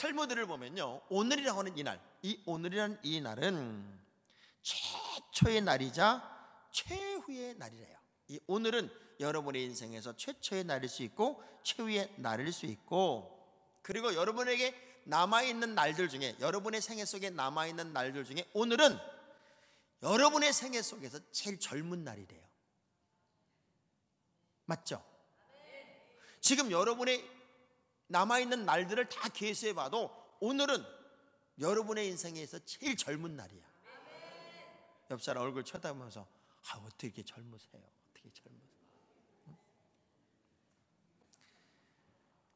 탈무드를 보면요, 오늘이라고 하는 이 날, 이 오늘이라는 이 날은 최초의 날이자 최후의 날이래요. 이 오늘은 여러분의 인생에서 최초의 날일 수 있고 최후의 날일 수 있고, 그리고 여러분에게 남아있는 날들 중에, 여러분의 생애 속에 남아있는 날들 중에 오늘은 여러분의 생애 속에서 제일 젊은 날이래요. 맞죠? 지금 여러분의 남아있는 날들을 다 계수해봐도 오늘은 여러분의 인생에서 제일 젊은 날이야. 옆 사람 얼굴 쳐다보면서 어떻게 이렇게 젊으세요? 어떻게 젊으세요?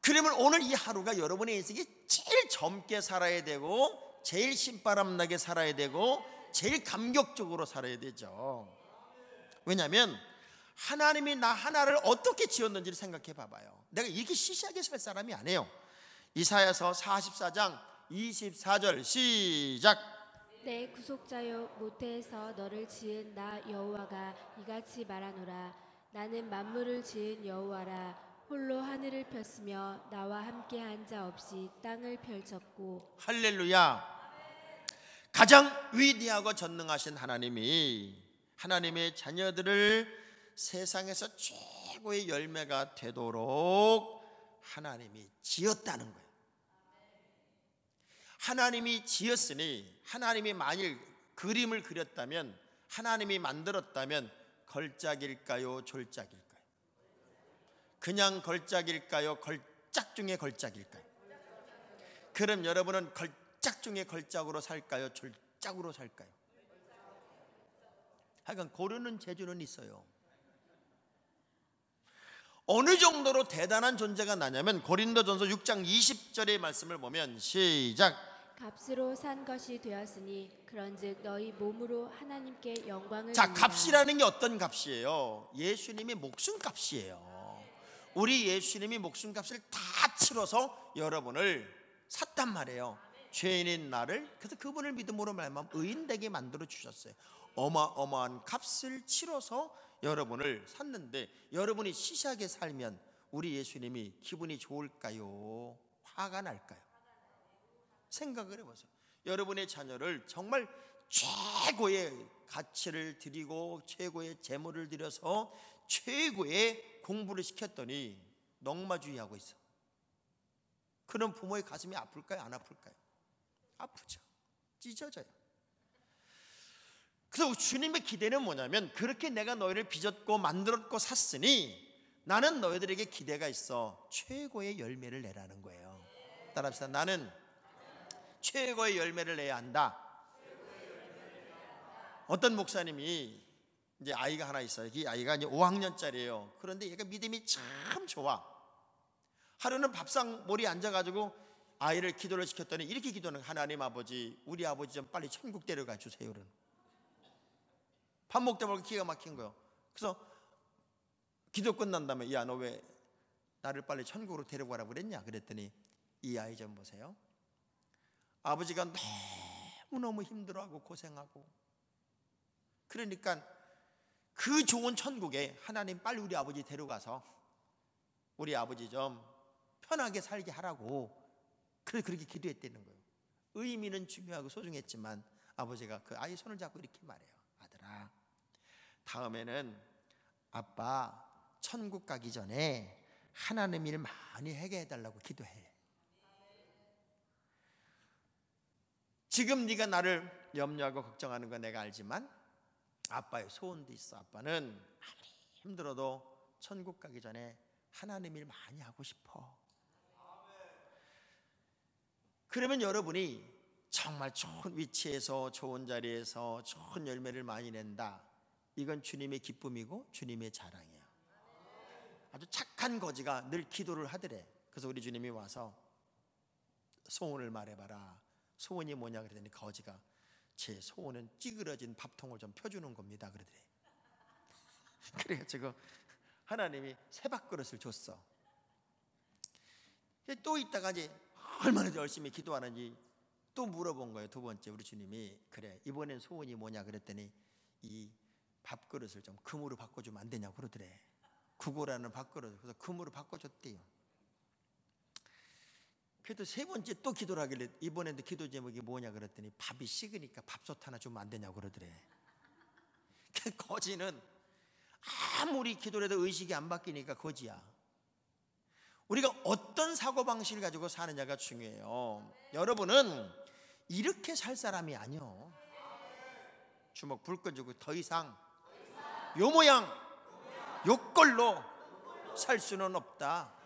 그러면 오늘 이 하루가 여러분의 인생이 제일 젊게 살아야 되고, 제일 신바람나게 살아야 되고, 제일 감격적으로 살아야 되죠. 왜냐하면 하나님이 나 하나를 어떻게 지었는지를 생각해 봐봐요. 내가 이렇게 시시하게 살 사람이 아니에요. 이사야서 44장 24절 시작. 내 구속자여, 모태에서 너를 지은 나 여호와가 이같이 말하노라. 나는 만물을 지은 여호와라. 홀로 하늘을 폈으며 나와 함께한 자 없이 땅을 펼쳤고. 할렐루야. 가장 위대하고 전능하신 하나님이 하나님의 자녀들을 세상에서 최고의 열매가 되도록 하나님이 지었다는 거예요. 하나님이 지었으니, 하나님이 만일 그림을 그렸다면, 하나님이 만들었다면 걸작일까요, 졸작일까요? 그냥 걸작일까요, 걸작 중에 걸작일까요? 그럼 여러분은 걸작 중에 걸작으로 살까요, 졸작으로 살까요? 하여간 고르는 재주는 있어요. 어느 정도로 대단한 존재가 나냐면 고린도전서 6장 20절의 말씀을 보면 시작. 값으로 산 것이 되었으니 그런즉 너희 몸으로 하나님께 영광을 자, 돌리라. 값이라는 게 어떤 값이에요? 예수님이 목숨값이에요. 우리 예수님이 목숨값을 다 치러서 여러분을 샀단 말이에요. 죄인인 나를, 그래서 그분을 믿음으로 말미암아 의인되게 만들어 주셨어요. 어마어마한 값을 치러서 여러분을 샀는데, 여러분이 시시하게 살면 우리 예수님이 기분이 좋을까요, 화가 날까요? 생각을 해보세요. 여러분의 자녀를 정말 최고의 가치를 드리고 최고의 재물을 들여서 최고의 공부를 시켰더니 넝마주의하고 있어. 그런 부모의 가슴이 아플까요, 안 아플까요? 아프죠. 찢어져요. 그래서 주님의 기대는 뭐냐면, 그렇게 내가 너희를 빚었고 만들었고 샀으니 나는 너희들에게 기대가 있어. 최고의 열매를 내라는 거예요. 따라합시다. 나는 최고의 열매를 내야 한다. 어떤 목사님이 이제 아이가 하나 있어요. 이 아이가 이제 5학년짜리예요. 그런데 얘가 믿음이 참 좋아. 하루는 밥상 머리에 앉아가지고 아이를 기도를 시켰더니 이렇게 기도하는 거예요. 하나님 아버지, 우리 아버지 좀 빨리 천국 데려가 주세요. 밥 먹다 보니까 기가 막힌 거예요. 그래서 기도 끝난 다음에, 야, 너 왜 나를 빨리 천국으로 데려가라 그랬냐 그랬더니, 이 아이 좀 보세요. 아버지가 너무너무 힘들어하고 고생하고, 그러니까 그 좋은 천국에 하나님 빨리 우리 아버지 데려가서 우리 아버지 좀 편하게 살게 하라고 그렇게 기도했다는 거예요. 의미는 중요하고 소중했지만 아버지가 그 아이 손을 잡고 이렇게 말해요. 아들아, 다음에는 아빠 천국 가기 전에 하나님 일 많이 하게 해달라고 기도해. 지금 네가 나를 염려하고 걱정하는 건 내가 알지만 아빠의 소원도 있어. 아빠는 아무리 힘들어도 천국 가기 전에 하나님 일 많이 하고 싶어. 그러면 여러분이 정말 좋은 위치에서 좋은 자리에서 좋은 열매를 많이 낸다. 이건 주님의 기쁨이고 주님의 자랑이야. 아주 착한 거지가 늘 기도를 하더래. 그래서 우리 주님이 와서 소원을 말해봐라. 소원이 뭐냐 그랬더니 거지가 제 소원은 찌그러진 밥통을 좀 펴주는 겁니다 그러더래. 그래가지고 하나님이 새 밥그릇을 줬어. 또 있다가 이제 얼마나 열심히 기도하는지 또 물어본 거예요. 두 번째 우리 주님이, 그래 이번엔 소원이 뭐냐 그랬더니 이 밥그릇을 좀 금으로 바꿔주면 안 되냐고 그러더래. 구고라는 밥그릇. 그래서 금으로 바꿔줬대요. 그래도 세 번째 또 기도를 하길래 이번에도 기도 제목이 뭐냐 그랬더니 밥이 식으니까 밥솥 하나 주면 안 되냐고 그러더래. 그 거지는 아무리 기도를 해도 의식이 안 바뀌니까 거지야. 우리가 어떤 사고방식을 가지고 사느냐가 중요해요. 여러분은 이렇게 살 사람이 아니요. 주먹 불 꺼주고 더 이상 요 모양 요 꼴로 살 수는 없다.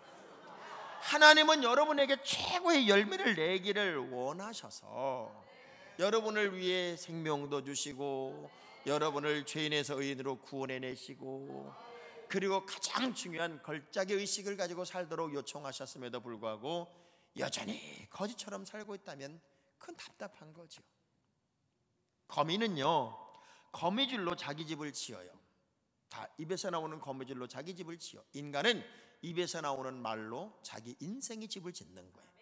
하나님은 여러분에게 최고의 열매를 내기를 원하셔서 여러분을 위해 생명도 주시고 여러분을 죄인에서 의인으로 구원해내시고 그리고 가장 중요한 걸작의 의식을 가지고 살도록 요청하셨음에도 불구하고 여전히 거지처럼 살고 있다면 그건 답답한 거죠. 거미는요, 거미줄로 자기 집을 지어요. 다 입에서 나오는 거미줄로 자기 집을 지어. 인간은 입에서 나오는 말로 자기 인생의 집을 짓는 거예요.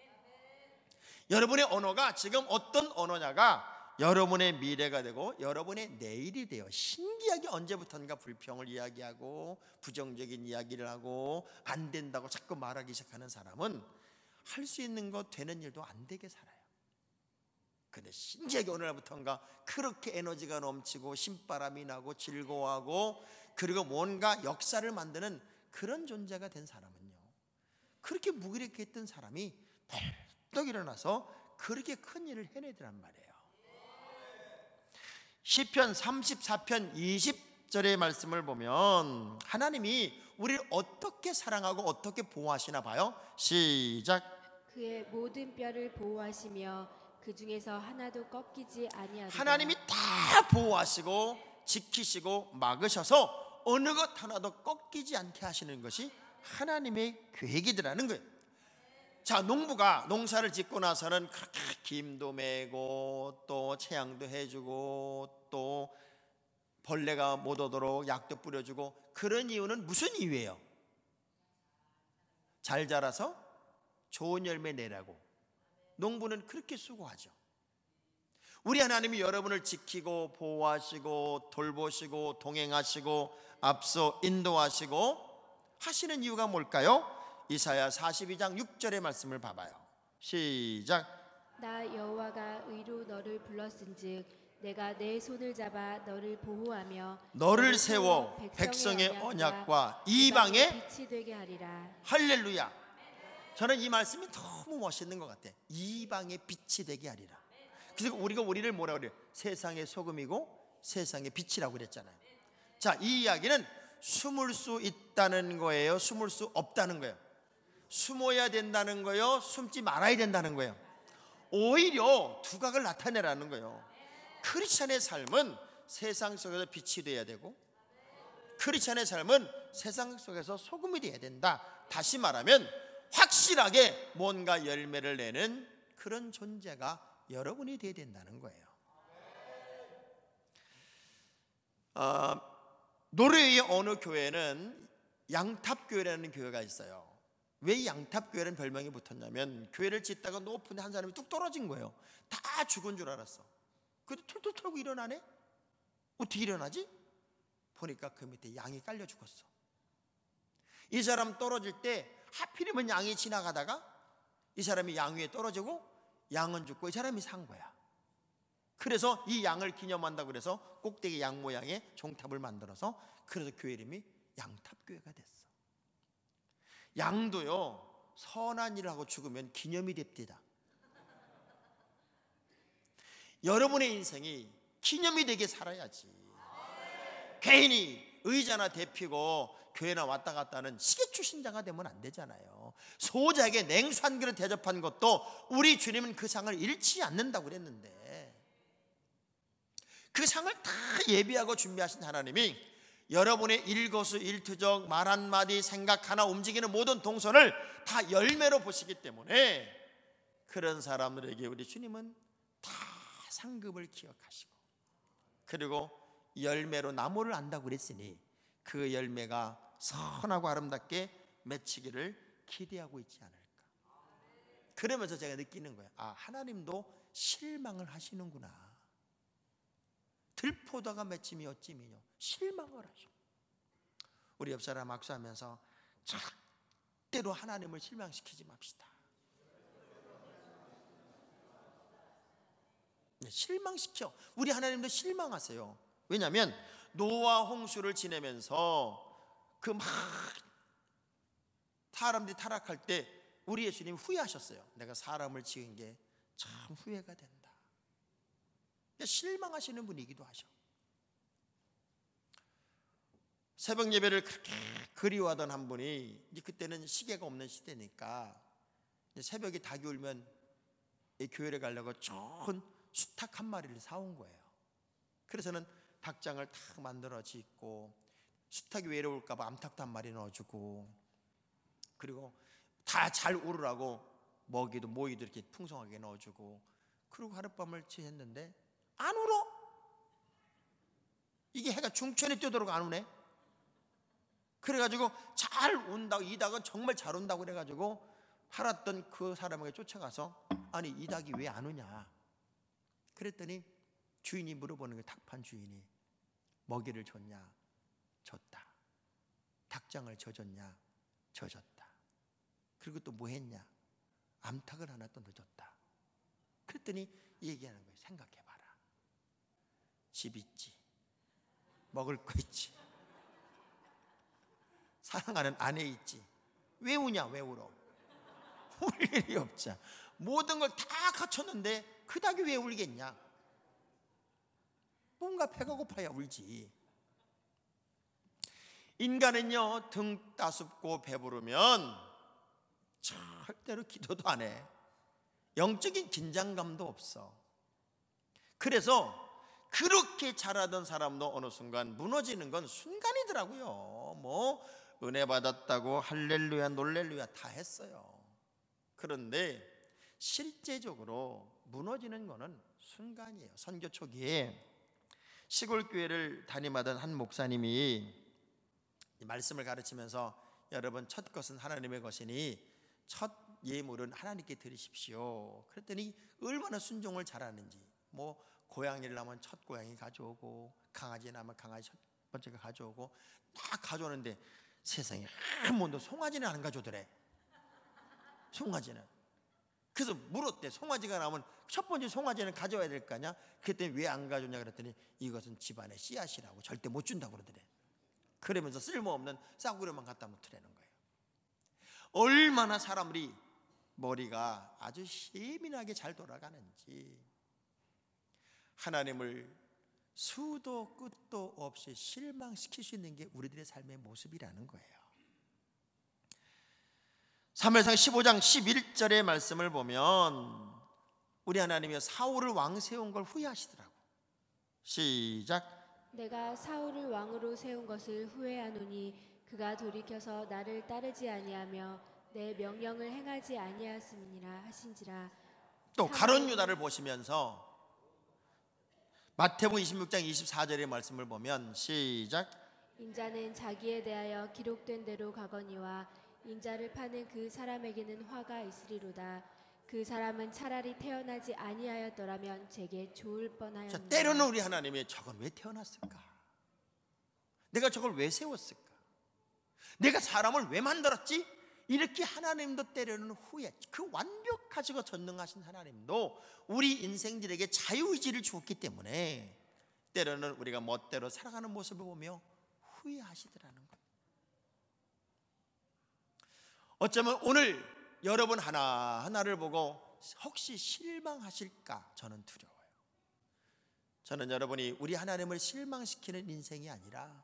여러분의 언어가 지금 어떤 언어냐가 여러분의 미래가 되고 여러분의 내일이 돼요. 신기하게 언제부턴가 불평을 이야기하고 부정적인 이야기를 하고 안 된다고 자꾸 말하기 시작하는 사람은 할 수 있는 거 되는 일도 안 되게 살아요. 근데 신기하게 어느 날부턴가 그렇게 에너지가 넘치고 신바람이 나고 즐거워하고 그리고 뭔가 역사를 만드는 그런 존재가 된 사람은요, 그렇게 무기력해 있던 사람이 벌떡 일어나서 그렇게 큰 일을 해내더란 말이에요. 시편 34편 20절의 말씀을 보면 하나님이 우리를 어떻게 사랑하고 어떻게 보호하시나 봐요. 시작. 그의 모든 뼈를 보호하시며 그 중에서 하나도 꺾이지 아니하리라. 하나님이 다 보호하시고 지키시고 막으셔서 어느 것 하나도 꺾이지 않게 하시는 것이 하나님의 계획이더라는 거예요. 자, 농부가 농사를 짓고 나서는 그렇게 김도 매고 또 채양도 해주고 또 벌레가 못 오도록 약도 뿌려주고 그런 이유는 무슨 이유예요? 잘 자라서 좋은 열매 내라고. 농부는 그렇게 수고하죠. 우리 하나님이 여러분을 지키고 보호하시고 돌보시고 동행하시고 앞서 인도하시고 하시는 이유가 뭘까요? 이사야 42장 6절의 말씀을 봐봐요. 시작. 나 여호와가 의로 너를 불렀은즉 내가 내 손을 잡아 너를 보호하며 너를 세워 백성의 언약과 이방의 빛이 되게 하리라. 할렐루야. 저는 이 말씀이 너무 멋있는 것 같아요. 이방의 빛이 되게 하리라. 그래서 우리를 뭐라 그래요? 세상의 소금이고 세상의 빛이라고 그랬잖아요. 자, 이 이야기는 숨을 수 있다는 거예요? 숨을 수 없다는 거예요? 숨어야 된다는 거예요? 숨지 말아야 된다는 거예요? 오히려 두각을 나타내라는 거예요. 크리스찬의 삶은 세상 속에서 빛이 돼야 되고 크리스찬의 삶은 세상 속에서 소금이 돼야 된다. 다시 말하면 확실하게 뭔가 열매를 내는 그런 존재가 여러분이 돼야 된다는 거예요. 노르웨이의 어느 교회는 양탑교회라는 교회가 있어요. 왜 양탑교회라는 별명이 붙었냐면 교회를 짓다가 높은데 한 사람이 뚝 떨어진 거예요. 다 죽은 줄 알았어. 근데 툴툴 털고 일어나네? 어떻게 일어나지? 보니까 그 밑에 양이 깔려 죽었어. 이 사람 떨어질 때 하필이면 양이 지나가다가 이 사람이 양 위에 떨어지고 양은 죽고 이 사람이 산 거야. 그래서 이 양을 기념한다고 그래서 꼭대기 양 모양의 종탑을 만들어서 그래서 교회 이름이 양탑교회가 됐어. 양도요, 선한 일을 하고 죽으면 기념이 됩니다. 여러분의 인생이 기념이 되게 살아야지. 괜히 의자나 대피고 교회나 왔다 갔다 하는 시계추 신자가 되면 안 되잖아요. 소자에게 냉수 한 그릇 대접한 것도 우리 주님은 그 상을 잃지 않는다고 그랬는데 그 상을 다 예비하고 준비하신 하나님이 여러분의 일거수일투족 말 한마디 생각 하나 움직이는 모든 동선을 다 열매로 보시기 때문에 그런 사람들에게 우리 주님은 다 상급을 기억하시고 그리고 열매로 나무를 안다고 그랬으니 그 열매가 선하고 아름답게 맺히기를 기대하고 있지 않을까. 그러면서 제가 느끼는 거예요. 아, 하나님도 실망을 하시는구나. 들포다가 맺힘이 어찌미뇨. 실망을 하셔. 우리 옆 사람 악수하면서 절대로 하나님을 실망시키지 맙시다. 실망시켜. 우리 하나님도 실망하세요. 왜냐하면 노아 홍수를 지내면서 그 막 사람들이 타락할 때 우리 예수님 후회하셨어요. 내가 사람을 지은 게 참 후회가 된다. 실망하시는 분이기도 하셔. 새벽 예배를 그렇게 그리워하던 한 분이, 이제 그때는 시계가 없는 시대니까 새벽에 닭이 울면 교회에 가려고 좋은 수탉 한 마리를 사온 거예요. 그래서는 닭장을 딱 만들어 짓고, 수탉이 외로울까 봐 암탉도 한 마리 넣어주고, 그리고 다 잘 울으라고 먹이도 모이도 이렇게 풍성하게 넣어주고, 그리고 하룻밤을 지냈는데 안 울어. 이게 해가 중천에 뜨도록 안 우네. 그래가지고 잘 운다고, 이 닭은 정말 잘 운다고 그래가지고 팔았던 그 사람에게 쫓아가서, 아니 이 닭이 왜 안 우냐 그랬더니 주인이 물어보는 거예요. 닭판 주인이 먹이를 줬냐? 줬다. 닭장을 져줬냐? 져줬다. 그리고 또 뭐 했냐? 암탉을 하나 또 넣어줬다. 그랬더니 얘기하는 거예요. 생각해봐라. 집 있지, 먹을 거 있지, 사랑하는 아내 있지, 왜 우냐? 왜 울어? 울 일이 없자. 모든 걸 다 갖췄는데 그 닭이 왜 울겠냐? 뭔가 배가 고파야 울지. 인간은요, 등 따숩고 배부르면 절대로 기도도 안 해. 영적인 긴장감도 없어. 그래서 그렇게 잘하던 사람도 어느 순간 무너지는 건 순간이더라고요. 뭐 은혜 받았다고 할렐루야 놀렐루야 다 했어요. 그런데 실제적으로 무너지는 거는 순간이에요. 선교 초기에 시골 교회를 담임하던 한 목사님이 이 말씀을 가르치면서, 여러분 첫 것은 하나님의 것이니 첫 예물은 하나님께 드리십시오. 그랬더니 얼마나 순종을 잘하는지, 뭐 고양이를 낳으면 첫 고양이 가져오고, 강아지 낳으면 강아지 첫 번째가 가져오고, 딱 가져오는데 세상에 한 번도 송아지는 안 가져오더래. 송아지는. 그래서 물었대. 송아지가 나오면 첫 번째 송아지는 가져와야 될 거 아니야? 그랬더니 왜 안 가져오냐 그랬더니 이것은 집안의 씨앗이라고 절대 못 준다고 그러더래. 그러면서 쓸모없는 싸구려만 갖다 놓더라는 거예요. 얼마나 사람들이 머리가 아주 예민하게 잘 돌아가는지. 하나님을 수도 끝도 없이 실망시킬 수 있는 게 우리들의 삶의 모습이라는 거예요. 사무엘상 15장 11절의 말씀을 보면 우리 하나님이 사울을 왕 세운 걸 후회하시더라고. 시작. 내가 사울을 왕으로 세운 것을 후회하노니 그가 돌이켜서 나를 따르지 아니하며 내 명령을 행하지 아니하였음이니라 하신지라. 또 가룟 유다를 보시면서 마태복음 26장 24절의 말씀을 보면 시작. 인자는 자기에 대하여 기록된 대로 가거니와 인자를 파는 그 사람에게는 화가 있으리로다. 그 사람은 차라리 태어나지 아니하였더라면 제게 좋을 뻔하였느니라. 때로는 우리 하나님이 저건 왜 태어났을까? 내가 저걸 왜 세웠을까? 내가 사람을 왜 만들었지? 이렇게 하나님도 때로는 후회, 그 완벽하시고 전능하신 하나님도 우리 인생들에게 자유의지를 주었기 때문에 때로는 우리가 멋대로 살아가는 모습을 보며 후회하시더라는 거예요. 어쩌면 오늘 여러분 하나하나를 보고 혹시 실망하실까 저는 두려워요. 저는 여러분이 우리 하나님을 실망시키는 인생이 아니라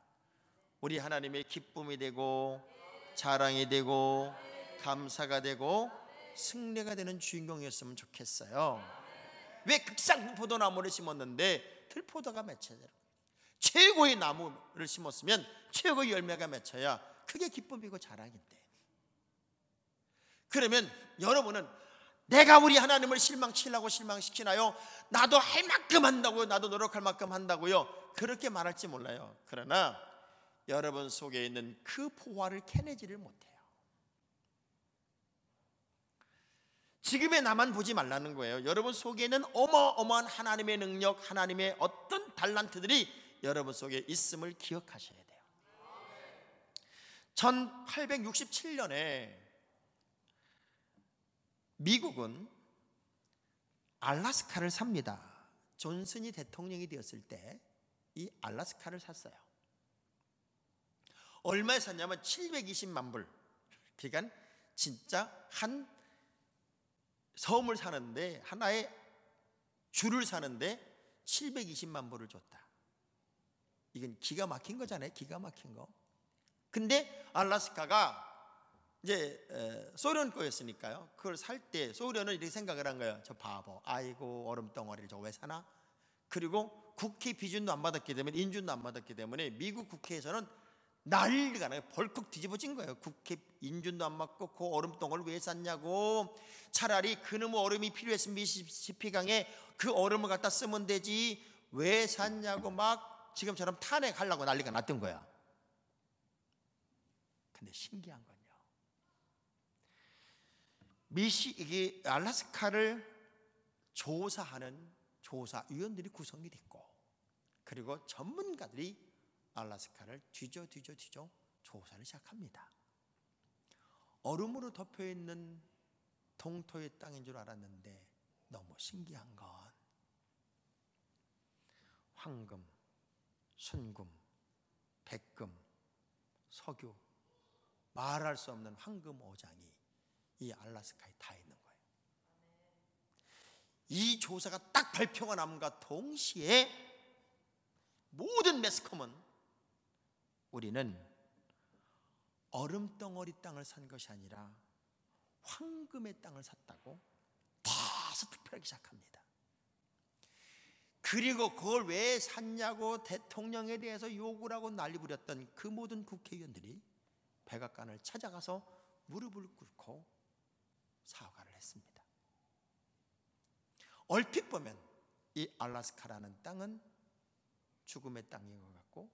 우리 하나님의 기쁨이 되고 자랑이 되고 감사가 되고 승리가 되는 주인공이었으면 좋겠어요. 왜 극상 포도나무를 심었는데 들포도가 맺혀야 돼요? 최고의 나무를 심었으면 최고의 열매가 맺혀야 그게 기쁨이고 자랑인데. 그러면 여러분은 내가 우리 하나님을 실망시키려고 실망시키나요? 나도 할 만큼 한다고요? 나도 노력할 만큼 한다고요? 그렇게 말할지 몰라요. 그러나 여러분 속에 있는 그 포화를 캐내지를 못해요. 지금의 나만 보지 말라는 거예요. 여러분 속에 있는 어마어마한 하나님의 능력, 하나님의 어떤 달란트들이 여러분 속에 있음을 기억하셔야 돼요. 1867년에 미국은 알래스카를 삽니다. 존슨이 대통령이 되었을 때 이 알래스카를 샀어요. 얼마에 샀냐면 720만 불. 그러니까 진짜 한 섬을 사는데, 하나의 줄을 사는데 720만 불을 줬다. 이건 기가 막힌 거잖아요. 기가 막힌 거. 근데 알래스카가 이제 소련 거였으니까요. 그걸 살 때 소련은 이렇게 생각을 한 거예요. 저 바보, 아이고 얼음덩어리를 저 왜 사나? 그리고 국회 비준도 안 받았기 때문에, 인준도 안 받았기 때문에 미국 국회에서는 난리가 나요. 벌컥 뒤집어진 거예요. 국회 인준도 안 받고 그 얼음덩어리를 왜 샀냐고. 차라리 그놈의 얼음이 필요했으면 미시시피강에 그 얼음을 갖다 쓰면 되지 왜 샀냐고 막 지금처럼 탄핵하려고 난리가 났던 거야. 근데 신기한 건요, 이게 알래스카를 조사하는 조사위원들이 구성이 됐고, 그리고 전문가들이 알래스카를 뒤져 조사를 시작합니다. 얼음으로 덮여있는 동토의 땅인 줄 알았는데 너무 신기한 건 황금, 순금, 백금, 석유, 말할 수 없는 황금 오장이 이 알래스카에 다 있는 거예요. 이 조사가 딱 발표가 남과 동시에 모든 매스컴은 우리는 얼음덩어리 땅을 산 것이 아니라 황금의 땅을 샀다고 계속 투표하기 시작합니다. 그리고 그걸 왜 샀냐고 대통령에 대해서 욕을 하고 난리 부렸던 그 모든 국회의원들이 백악관을 찾아가서 무릎을 꿇고 사과를 했습니다. 얼핏 보면 이 알래스카라는 땅은 죽음의 땅인 것 같고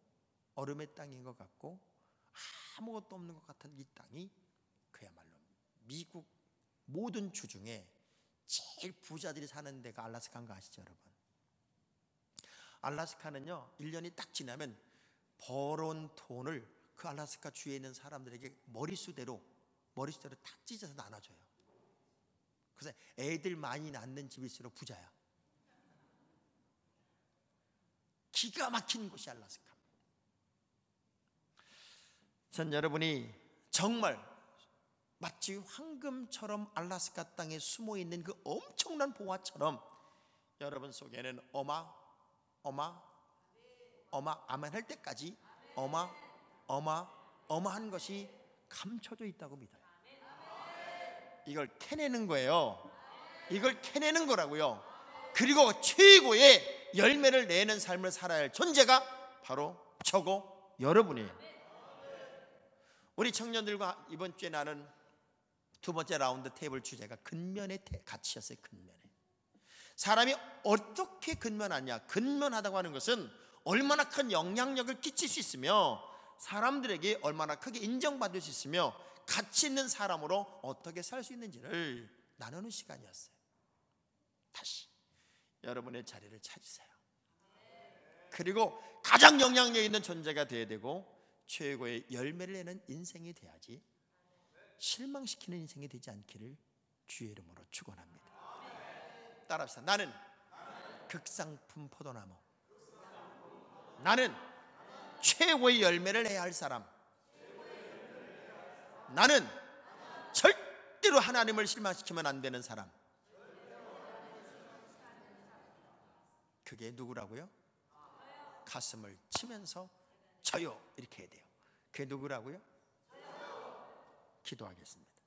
얼음의 땅인 것 같고 아무것도 없는 것 같은 이 땅이 그야말로 미국 모든 주 중에 제일 부자들이 사는 데가 알래스카인 거 아시죠, 여러분? 알래스카는요, 1년이 딱 지나면 벌어온 돈을 그 알래스카 주에 있는 사람들에게 머릿수대로 딱 찢어서 나눠줘요. 그래서 애들 많이 낳는 집일수록 부자야. 기가 막힌 곳이 알래스카. 전 여러분이 정말 마치 황금처럼 알래스카 땅에 숨어있는 그 엄청난 보화처럼 여러분 속에는 아멘 할 때까지 어마한 것이 감춰져 있다고 믿어요. 이걸 캐내는 거예요. 이걸 캐내는 거라고요. 그리고 최고의 열매를 내는 삶을 살아야 할 존재가 바로 저고 여러분이에요. 우리 청년들과 이번 주에 나는 두 번째 라운드 테이블 주제가 근면의 가치였어요. 근면에 사람이 어떻게 근면하냐. 근면하다고 하는 것은 얼마나 큰 영향력을 끼칠 수 있으며 사람들에게 얼마나 크게 인정받을 수 있으며 가치 있는 사람으로 어떻게 살 수 있는지를 나누는 시간이었어요. 다시 여러분의 자리를 찾으세요. 그리고 가장 영향력 있는 존재가 되어야 되고 최고의 열매를 내는 인생이 돼야지 실망시키는 인생이 되지 않기를 주의 이름으로 축원합니다. 따라합시다. 나는 극상품 포도나무. 나는 최고의 열매를 내야 할 사람. 나는 절대로 하나님을 실망시키면 안 되는 사람. 그게 누구라고요? 가슴을 치면서 저요 이렇게 해야 돼요. 그게 누구라고요? 기도하겠습니다.